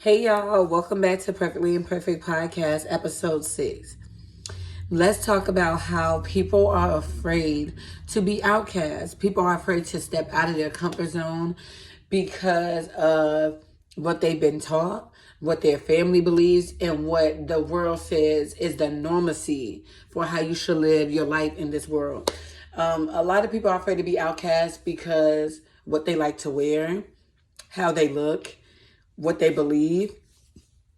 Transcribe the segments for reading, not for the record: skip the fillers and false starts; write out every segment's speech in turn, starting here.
Hey y'all, welcome back to Perfectly Imperfect Podcast, episode 6. Let's talk about how people are afraid to be outcast. People are afraid to step out of their comfort zone because of what they've been taught, what their family believes, and what the world says is the normacy for how you should live your life in this world. A lot of people are afraid to be outcast because what they like to wear, how they look, what they believe,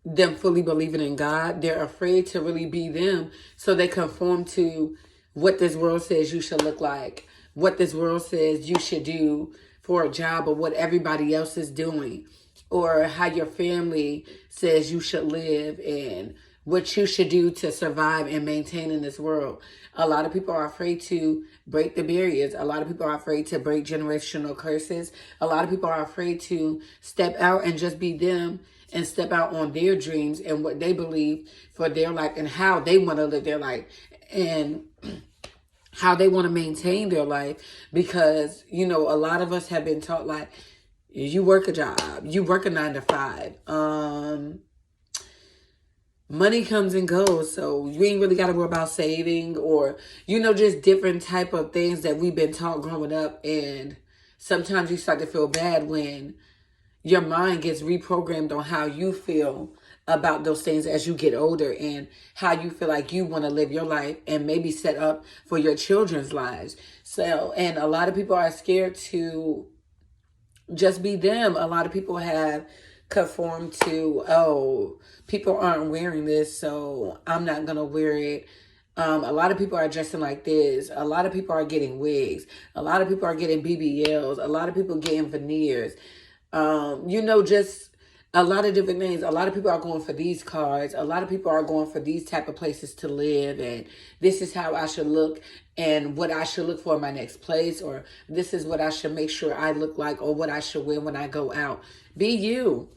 them fully believing in God. They're afraid to really be them, so they conform to what this world says you should look like, what this world says you should do for a job, or what everybody else is doing, or how your family says you should live, and what you should do to survive and maintain in this world. A lot of people are afraid to break the barriers. A lot of people are afraid to break generational curses. A lot of people are afraid to step out and just be them and step out on their dreams and what they believe for their life and how they want to live their life and how they want to maintain their life. Because, a lot of us have been taught, like, you work a job, you work a 9 to 5. Money comes and goes, so you ain't really got to worry about saving or, just different type of things that we've been taught growing up. And sometimes you start to feel bad when your mind gets reprogrammed on how you feel about those things as you get older and how you feel like you want to live your life and maybe set up for your children's lives. So, and a lot of people are scared to just be them. A lot of people have conformed to, people aren't wearing this, so I'm not going to wear it. A lot of people are dressing like this. A lot of people are getting wigs. A lot of people are getting BBLs. A lot of people getting veneers. Just a lot of different things. A lot of people are going for these cars. A lot of people are going for these type of places to live. And this is how I should look and what I should look for in my next place. Or this is what I should make sure I look like, or what I should wear when I go out. Be you.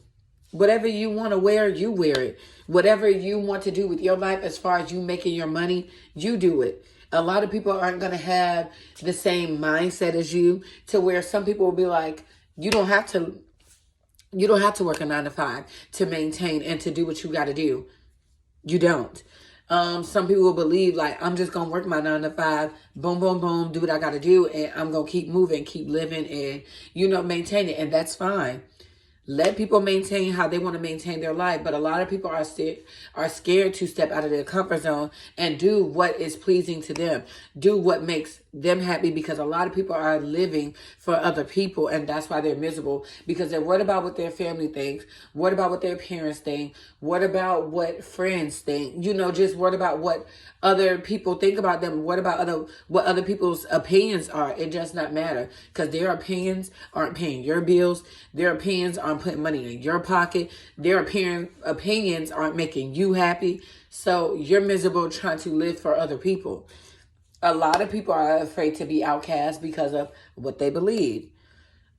Whatever you want to wear, you wear it. Whatever you want to do with your life as far as you making your money, you do it. A lot of people aren't going to have the same mindset as you, to where some people will be like, you don't have to work a 9 to 5 to maintain and to do what you got to do. You don't. Some people will believe, like, I'm just going to work my 9 to 5, boom, boom, boom, do what I got to do. And I'm going to keep moving, keep living, and, maintain it. And that's fine. Let people maintain how they want to maintain their life. But a lot of people are scared to step out of their comfort zone and do what is pleasing to them. Do what makes them happy, because a lot of people are living for other people, and that's why they're miserable, because they're worried about what their family thinks, worried about what their parents think, worried about what friends think, just worried about what other people think about them, what other people's opinions are. It does not matter, because their opinions aren't paying your bills. Their opinions aren't putting money in your pocket. Their opinions aren't making you happy. So you're miserable trying to live for other people. A lot of people are afraid to be outcast because of what they believe.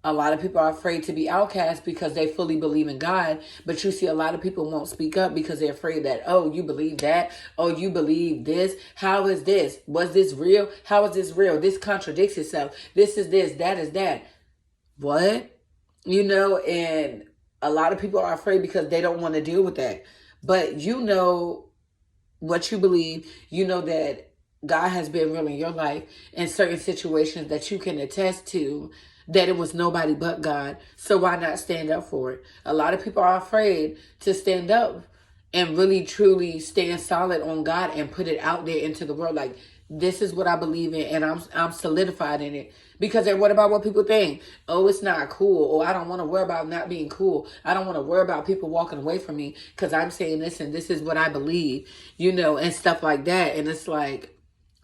A lot of people are afraid to be outcast because they fully believe in God. But you see, a lot of people won't speak up because they're afraid that, oh, you believe that? Oh, you believe this? How is this? Was this real? How is this real? This contradicts itself. This is this, that is that. What? And a lot of people are afraid because they don't want to deal with that. But what you believe, that God has been real in your life in certain situations that you can attest to, that it was nobody but God. So why not stand up for it? A lot of people are afraid to stand up and really truly stand solid on God and put it out there into the world. Like, this is what I believe in, and I'm solidified in it. Because they're worried about what people think. Oh, it's not cool. Or I don't want to worry about not being cool. I don't want to worry about people walking away from me because I'm saying this and this is what I believe, and stuff like that. And it's like,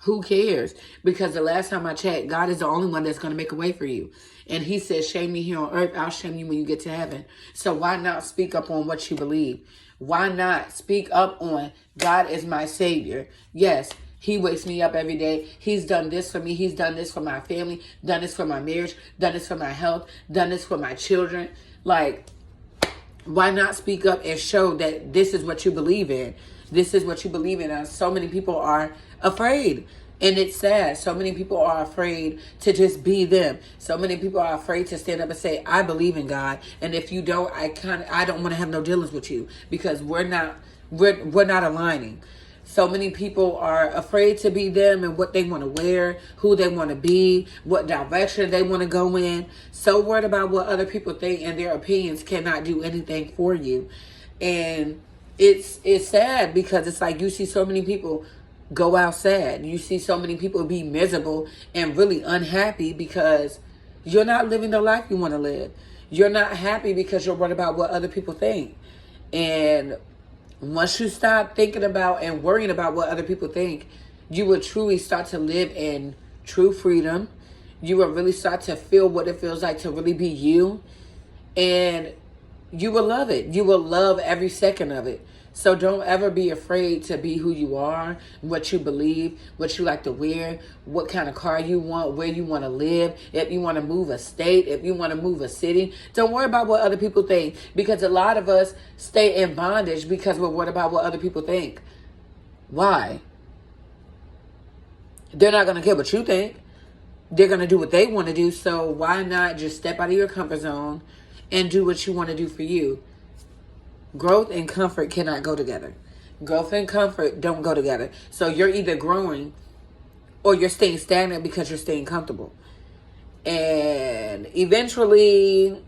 who cares? Because the last time I checked, God is the only one that's going to make a way for you. And he says, shame me here on earth, I'll shame you when you get to heaven. So why not speak up on what you believe? Why not speak up on, God is my Savior? Yes, he wakes me up every day. He's done this for me. He's done this for my family, done this for my marriage, done this for my health, done this for my children. Like, why not speak up and show that this is what you believe in? This is what you believe in. And so many people are afraid. And it's sad. So many people are afraid to just be them. So many people are afraid to stand up and say, I believe in God. And if you don't, I don't want to have no dealings with you, because we're not aligning. So many people are afraid to be them and what they want to wear, who they want to be, what direction they want to go in. So worried about what other people think, and their opinions cannot do anything for you. And it's sad, because it's like you see so many people go out sad. You see so many people be miserable and really unhappy because you're not living the life you want to live. You're not happy because you're worried about what other people think. And once you stop thinking about and worrying about what other people think, you will truly start to live in true freedom. You will really start to feel what it feels like to really be you. And you will love it. You will love every second of it. So don't ever be afraid to be who you are, what you believe, what you like to wear, what kind of car you want, where you want to live, if you want to move a state, if you want to move a city. Don't worry about what other people think, because a lot of us stay in bondage because we're worried about what other people think. Why? They're not going to care what you think. They're going to do what they want to do. So why not just step out of your comfort zone and do what you want to do for you? Growth and comfort cannot go together. Growth and comfort don't go together. So you're either growing or you're staying stagnant because you're staying comfortable. And eventually,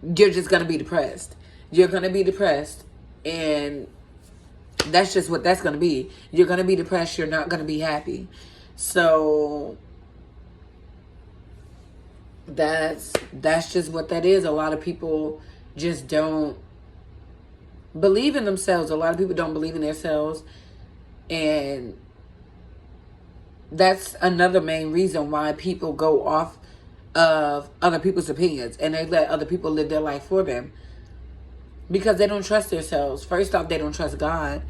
you're just going to be depressed. You're going to be depressed. And that's just what that's going to be. You're going to be depressed. You're not going to be happy. So that's just what that is. A lot of people just don't believe in themselves. A lot of people don't believe in themselves. And that's another main reason why people go off of other people's opinions and they let other people live their life for them. Because they don't trust themselves. First off, they don't trust God,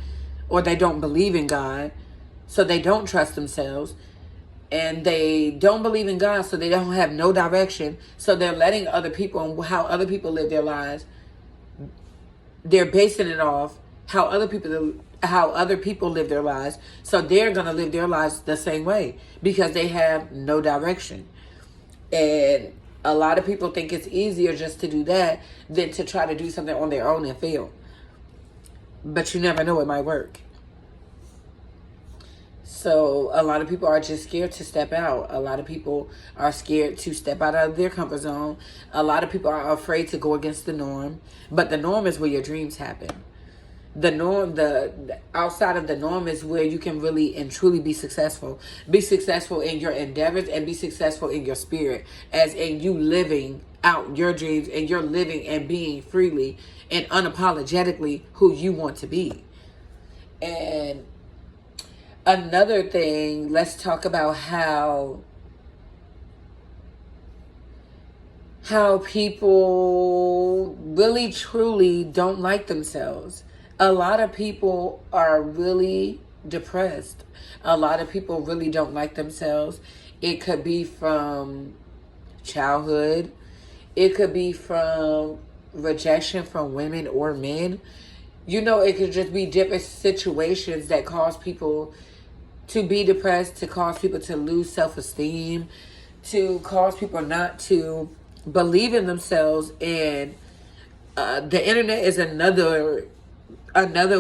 or they don't believe in God. So they don't trust themselves. And they don't believe in God, so they don't have no direction. So they're letting other people and how other people live their lives. They're basing it off how other people live their lives. So they're going to live their lives the same way because they have no direction. And a lot of people think it's easier just to do that than to try to do something on their own and fail. But you never know, it might work. So a lot of people are just scared to step out. A lot of people are scared to step out of their comfort zone. A lot of people are afraid to go against the norm. But the norm is where your dreams happen. The norm, the outside of the norm is where you can really and truly be successful. Be successful in your endeavors and be successful in your spirit. As in you living out your dreams and you're living and being freely and unapologetically who you want to be. And another thing, let's talk about how people really truly don't like themselves. A lot of people are really depressed. A lot of people really don't like themselves. It could be from childhood. It could be from rejection from women or men. You know, it could just be different situations that cause people to be depressed, to cause people to lose self-esteem, to cause people not to believe in themselves. And the internet is another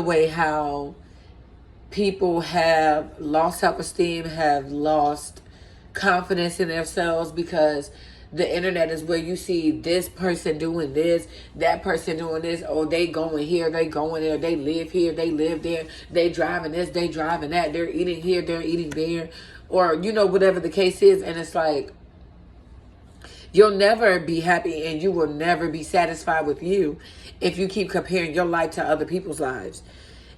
way how people have lost self-esteem, have lost confidence in themselves, because the internet is where you see this person doing this, that person doing this. Oh, they going here, they going there. They live here, they live there. They driving this, they driving that. They're eating here, they're eating there. Or, you know, whatever the case is. And it's like, you'll never be happy and you will never be satisfied with you if you keep comparing your life to other people's lives.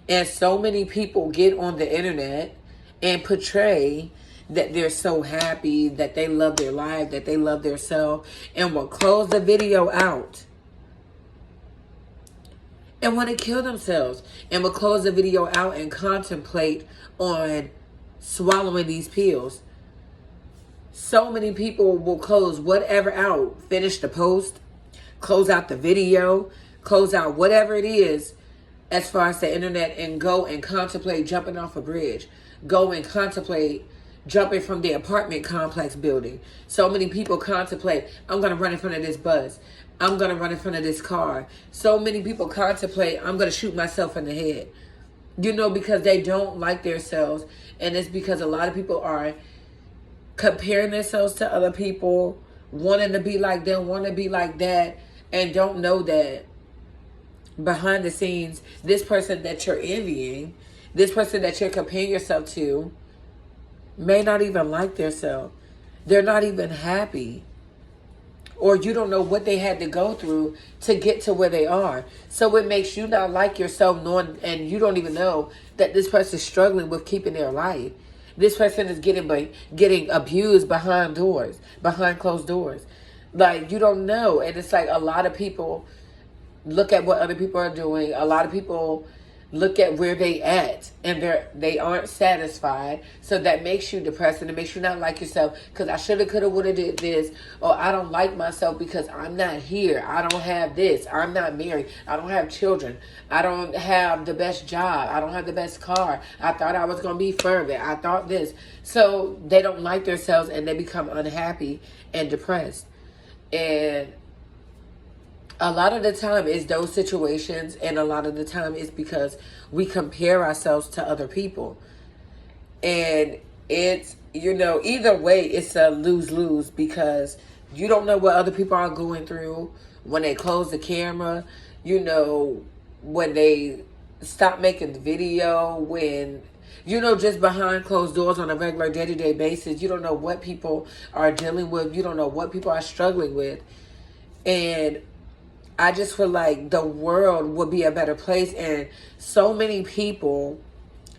And so many people get on the internet and portray that they're so happy, that they love their life, that they love their self, and will close the video out and want to kill themselves, and will close the video out and contemplate on swallowing these pills. So many people will close whatever out, finish the post, close out the video, close out whatever it is as far as the internet, and go and contemplate jumping off a bridge, go and contemplate jumping from the apartment complex building. So many people contemplate, I'm going to run in front of this bus. I'm going to run in front of this car. So many people contemplate, I'm going to shoot myself in the head. Because they don't like themselves. And it's because a lot of people are comparing themselves to other people, wanting to be like them, wanting to be like that, and don't know that behind the scenes, this person that you're envying, this person that you're comparing yourself to, may not even like themselves. They're not even happy. Or you don't know what they had to go through to get to where they are. So it makes you not like yourself, knowing, and you don't even know that this person's struggling with keeping their life. This person is getting abused behind closed doors. Like, you don't know. And it's like a lot of people look at what other people are doing. A lot of people look at where they at, and they aren't satisfied. So that makes you depressed, and it makes you not like yourself, because I shoulda, coulda, woulda did this, or I don't like myself because I'm not here. I don't have this. I'm not married. I don't have children. I don't have the best job. I don't have the best car. I thought I was going to be fervent. I thought this. So they don't like themselves, and they become unhappy and depressed. And a lot of the time it's those situations, and a lot of the time it's because we compare ourselves to other people. And it's, either way, it's a lose-lose, because you don't know what other people are going through when they close the camera, when they stop making the video, when, just behind closed doors on a regular day-to-day basis. You don't know what people are dealing with. You don't know what people are struggling with. And I just feel like the world would be a better place, and so many people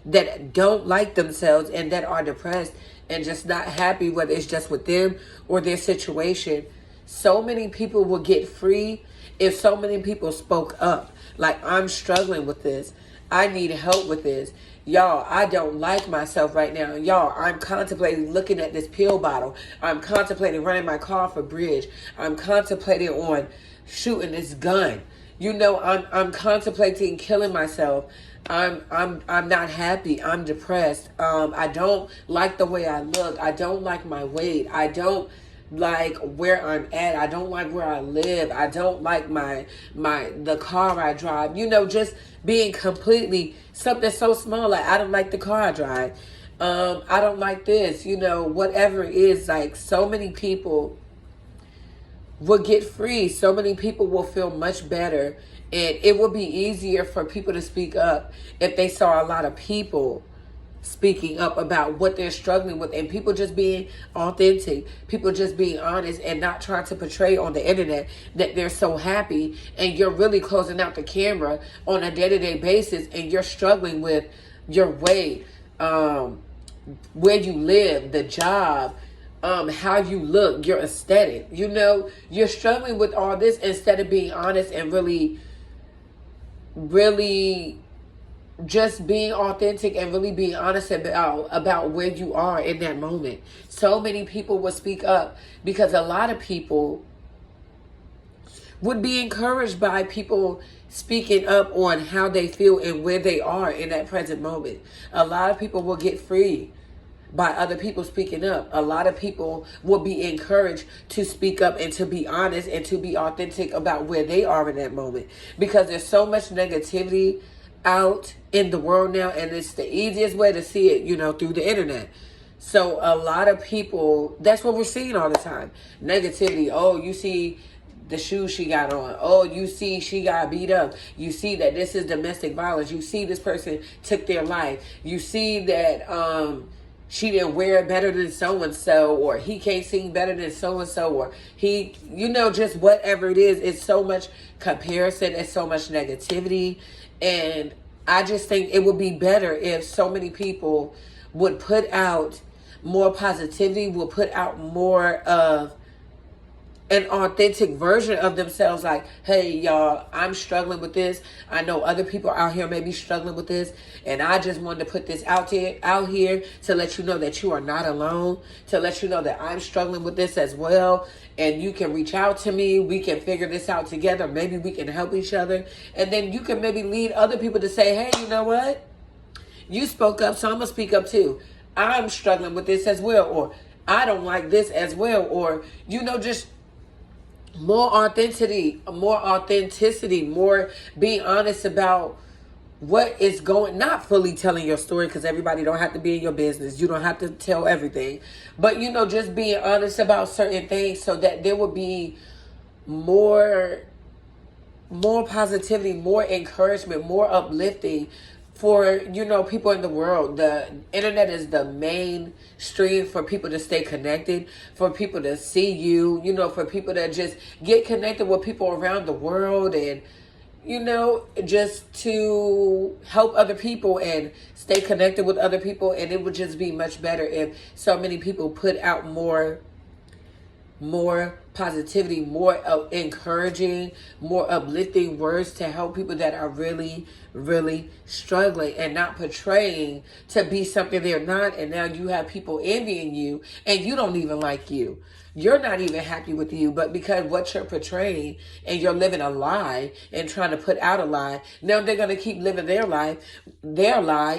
that don't like themselves and that are depressed and just not happy, whether it's just with them or their situation, so many people will get free if so many people spoke up. Like, I'm struggling with this. I need help with this. Y'all, I don't like myself right now. Y'all, I'm contemplating looking at this pill bottle. I'm contemplating running my car off a bridge. I'm contemplating on shooting this gun. I'm contemplating killing myself. I'm not happy. I'm depressed. I don't like the way I look. I don't like my weight. I don't like where I'm at. I don't like where I live. I don't like the car I drive. Just being completely something so small, like I don't like the car I drive. I don't like this. Whatever it is, like, so many people will get free. So many people will feel much better, and it will be easier for people to speak up if they saw a lot of people speaking up about what they're struggling with, and people just being authentic, people just being honest, and not trying to portray on the internet that they're so happy, and you're really closing out the camera on a day-to-day basis, and you're struggling with your weight, where you live, the job, how you look, your aesthetic. You're struggling with all this instead of being honest and really just being authentic and really being honest about where you are in that moment. So many people will speak up, because a lot of people would be encouraged by people speaking up on how they feel and where they are in that present moment. A lot of people will get free by other people speaking up. A lot of people will be encouraged to speak up and to be honest and to be authentic about where they are in that moment, because there's so much negativity out in the world now, and it's the easiest way to see it, through the internet. So a lot of people, that's what we're seeing all the time. Negativity. Oh, you see the shoes she got on. Oh, you see she got beat up. You see that this is domestic violence. You see this person took their life. You see that she didn't wear it better than so-and-so, or he can't sing better than so-and-so, or he, just whatever it is. It's so much comparison. It's so much negativity. And I just think it would be better if so many people would put out more positivity, would put out more of an authentic version of themselves. Like, hey, y'all, I'm struggling with this. I know other people out here may be struggling with this, and I just wanted to put this out here to let you know that you are not alone, to let you know that I'm struggling with this as well, and you can reach out to me. We can figure this out together. Maybe we can help each other, and then you can maybe lead other people to say, hey, you know what? You spoke up, so I'm going to speak up too. I'm struggling with this as well, or I don't like this as well, or, just more authenticity, more being honest about what is going, not fully telling your story, because everybody don't have to be in your business. You don't have to tell everything, but just being honest about certain things so that there will be more positivity, more encouragement, more uplifting for people in the world. The internet is the main stream for people to stay connected, for people to see you, for people to just get connected with people around the world, and just to help other people and stay connected with other people. And it would just be much better if so many people put out more positivity, more encouraging, more uplifting words to help people that are really, really struggling, and not portraying to be something they're not. And now you have people envying you, and you don't even like you. You're not even happy with you, but because what you're portraying and you're living a lie and trying to put out a lie, now they're going to keep living their lie.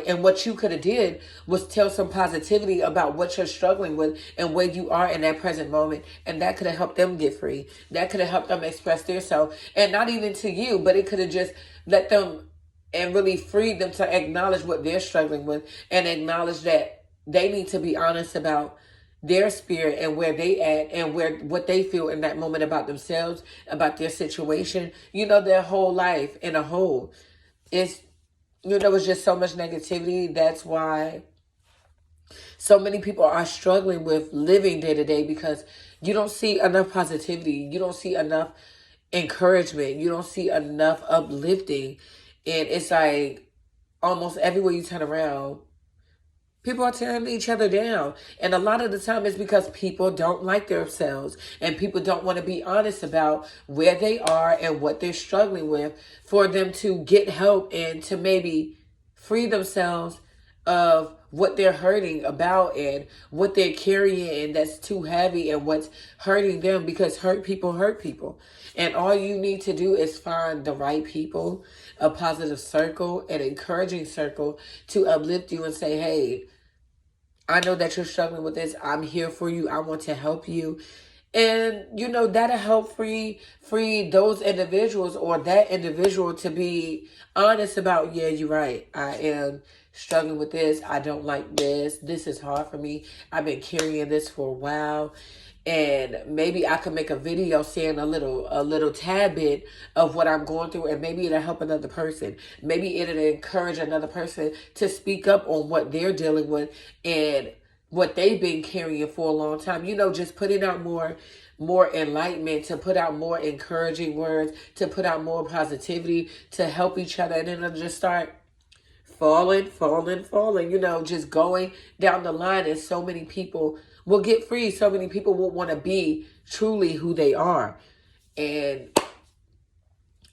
And what you could have did was tell some positivity about what you're struggling with and where you are in that present moment. And that could have helped them get free. That could have helped them express themselves. And not even to you, but it could have just let them and really freed them to acknowledge what they're struggling with, and acknowledge that they need to be honest about their spirit and where they at, and what they feel in that moment about themselves, about their situation, their whole life in a whole. It's, there was just so much negativity. That's why so many people are struggling with living day to day, because you don't see enough positivity. You don't see enough encouragement. You don't see enough uplifting. And it's like almost everywhere you turn around, people are tearing each other down. And a lot of the time it's because people don't like themselves, and people don't want to be honest about where they are and what they're struggling with, for them to get help and to maybe free themselves of what they're hurting about and what they're carrying that's too heavy and what's hurting them, because hurt people. And all you need to do is find the right people, a positive circle, an encouraging circle to uplift you and say, hey, I know that you're struggling with this. I'm here for you. I want to help you. And, that'll help free those individuals, or that individual, to be honest about, yeah, you're right. I am struggling with this. I don't like this. This is hard for me. I've been carrying this for a while. And maybe I could make a video saying a little tad bit of what I'm going through, and maybe it'll help another person. Maybe it'll encourage another person to speak up on what they're dealing with and what they've been carrying for a long time. Just putting out more enlightenment, to put out more encouraging words, to put out more positivity, to help each other, and then it'll just start falling, just going down the line. And so many people will get free. So many people will want to be truly who they are. And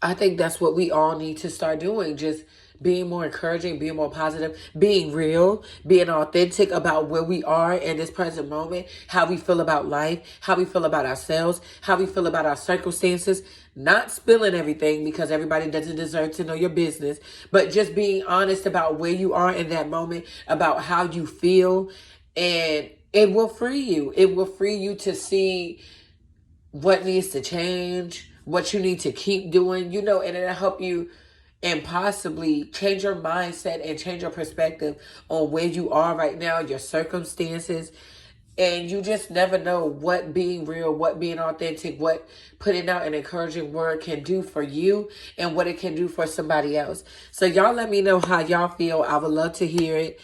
I think that's what we all need to start doing. Just being more encouraging, being more positive, being real, being authentic about where we are in this present moment, how we feel about life, how we feel about ourselves, how we feel about our circumstances, not spilling everything, because everybody doesn't deserve to know your business, but just being honest about where you are in that moment, about how you feel, and it will free you. It will free you to see what needs to change, what you need to keep doing, and it'll help you and possibly change your mindset and change your perspective on where you are right now, your circumstances. And you just never know what being real, what being authentic, what putting out an encouraging word can do for you, and what it can do for somebody else. So y'all let me know how y'all feel. I would love to hear it.